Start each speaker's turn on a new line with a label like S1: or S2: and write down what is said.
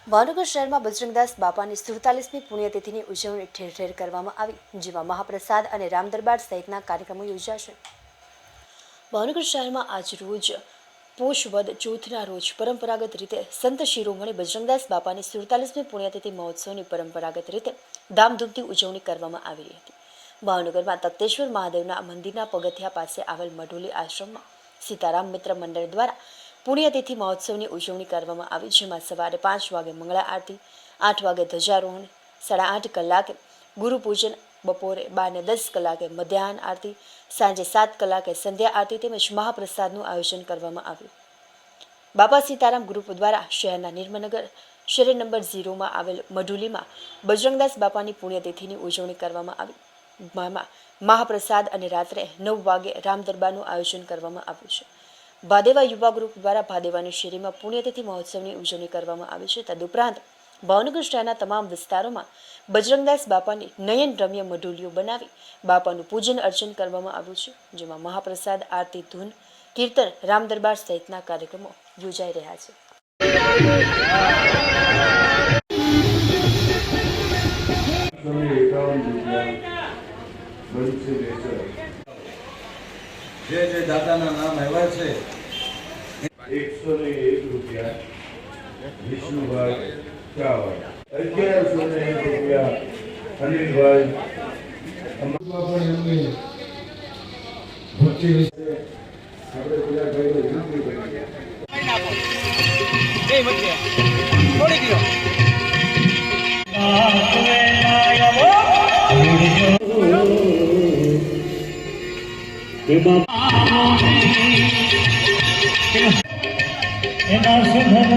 S1: ભાવનગર શહેરમાં બજરંગદાસ બાપાની 47મી પુણ્યતિથિની ઉજવણી ઠેર ઠેર કરવામાં આવી, જેમાં મહાપ્રસાદ અને રામદરબાર સહિતના કાર્યક્રમો યોજાશે। ભાવનગર શહેરમાં આજ રોજ પોષ વદ ચોથના રોજ પરંપરાગત રીતે સંત શિરોમણી બજરંગદાસ બાપાની 47મી પુણ્યતિથિ મહોત્સવની પરંપરાગત રીતે ધામધૂમથી ઉજવણી કરવામાં આવી રહી હતી। ભાવનગરમાં તખ્તેશ્વર મહાદેવના મંદિરના પગથિયા પાસે આવેલ મઢોલી આશ્રમમાં સીતારામ મિત્ર મંડળ દ્વારા પુણ્યતિથિ મહોત્સવની ઉજવણી કરવામાં આવી, જેમાં સવારે 5 વાગે મંગળા આરતી, 8 વાગે ધ્વજારોહણ, 8:30 કલાકે ગુરુપૂજન, બપોરે 12 ને 10 કલાકે મધ્યાહન આરતી, સાંજે 7 કલાકે સંધ્યા આરતી તેમજ મહાપ્રસાદનું આયોજન કરવામાં આવ્યું। બાપા સીતારામ ગ્રુપ દ્વારા શહેરના નિર્મનગર શેરી નંબર 0માં આવેલ મઢુલીમાં બજરંગદાસ બાપાની પુણ્યતિથિની ઉજવણી કરવામાં આવી। મહાપ્રસાદ અને રાત્રે 9 વાગે રામદરબારનું આયોજન કરવામાં આવ્યું છે। ભાદેવા યુવા ગ્રુપ દ્વારા ભાદેવાની શેરીમાં પુણ્યતિથિ મહોત્સવની ઉજવણી કરવામાં આવી છે। તદુપરાંત ભાવનગર શહેરના તમામ વિસ્તારોમાં બજરંગદાસ બાપાની નયન રમ્ય મઢુલીઓ બનાવી બાપાનું પૂજન અર્ચન કરવામાં આવ્યું છે, જેમાં મહાપ્રસાદ, આરતી, ધૂન, કીર્તન, રામદરબાર સહિતના કાર્યક્રમો યોજાઈ રહ્યા છે।
S2: જે દાદાના નામ આવ્યા છે
S3: 101 રૂપિયા વિષ્ણુભાઈ ચાવડ, 1101 રૂપિયા અનિલભાઈ આપણે પેલા ભાઈઓ વિનંતી કરીએ
S4: એના સુધર